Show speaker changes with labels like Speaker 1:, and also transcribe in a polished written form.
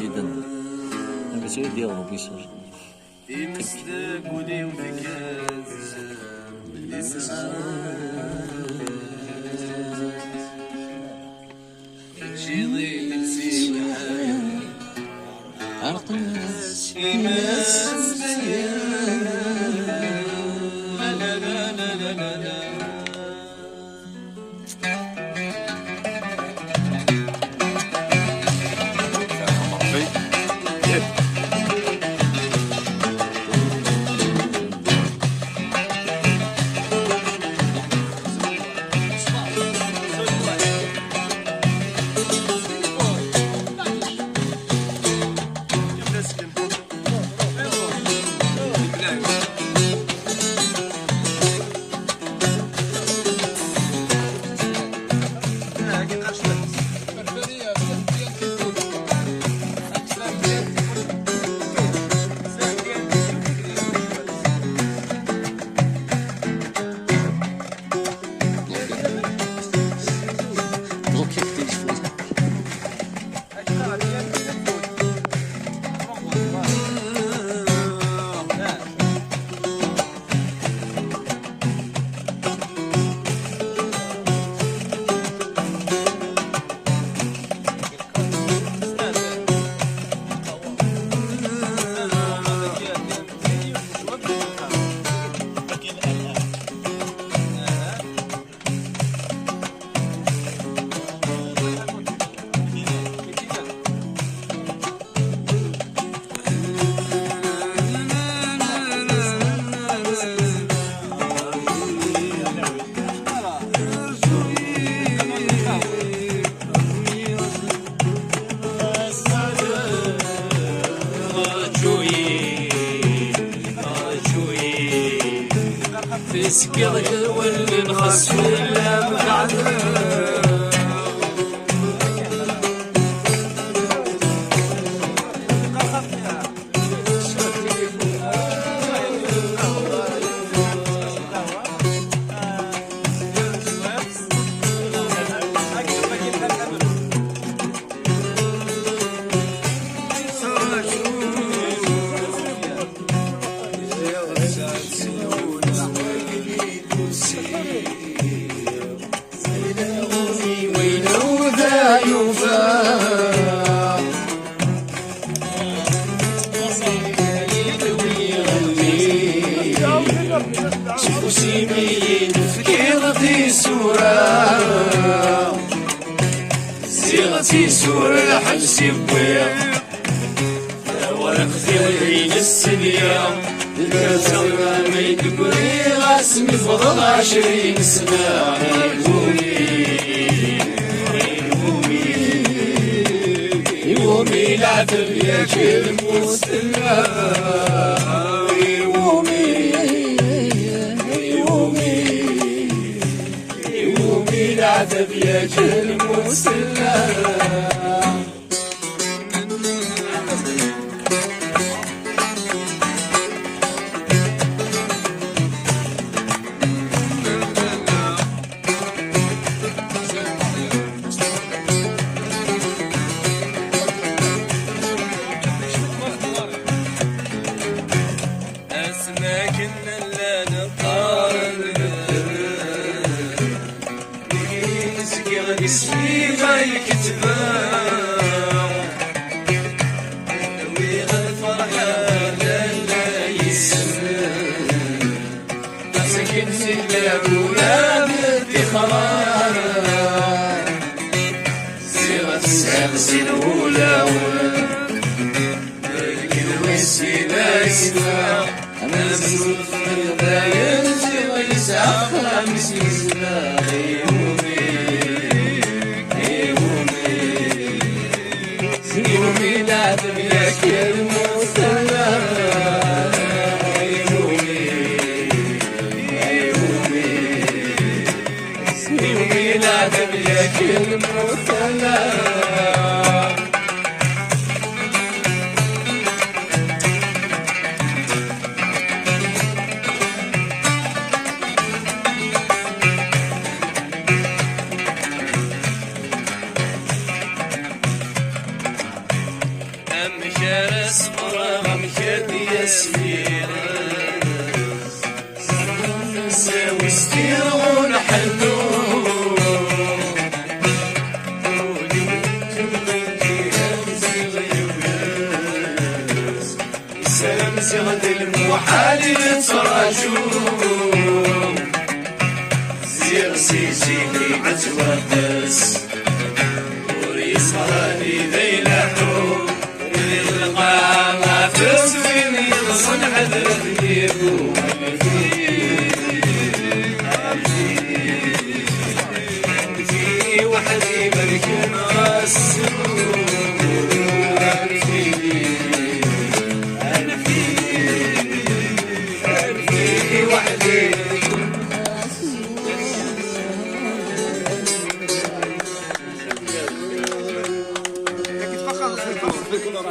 Speaker 1: جدا بتوي ديالو بيساج
Speaker 2: يمسدك ودي وتكاز جيضي نفسي وحالي
Speaker 1: عرق الناس
Speaker 2: يمس بيا لا لا لا لا لا لا لا
Speaker 1: في سكرك واللي نخص ولا مقعد
Speaker 2: صيغتي سور الحبسي بويا ورقتي والعين السنية الكاسة ما يكبري غاسمي فضل 20 سنة يومي العتب يا كل مستنى العتب يا كل مسلم أسماك اللي نقارن اسمي غيكتبا ويغ الفرحة لا يسمى سكن سلاب ولا بدي خرار صيغة السلسل ولا الكل ويسينا يسمع أنا مسؤول فردا ينزل ويسعى خامس يسمع يومي العتب يا كل مسلم يومي العتب يا كل مسلم
Speaker 1: يارس مرام كدي يسمير وستيرون حلو سلام زغد الموحالي تراجو زير سيسيني عتوقس وريس هاني ذي لحو يلقى ما تسويني صنع ذنبيبو في وحدي بركن السرور
Speaker 3: فقط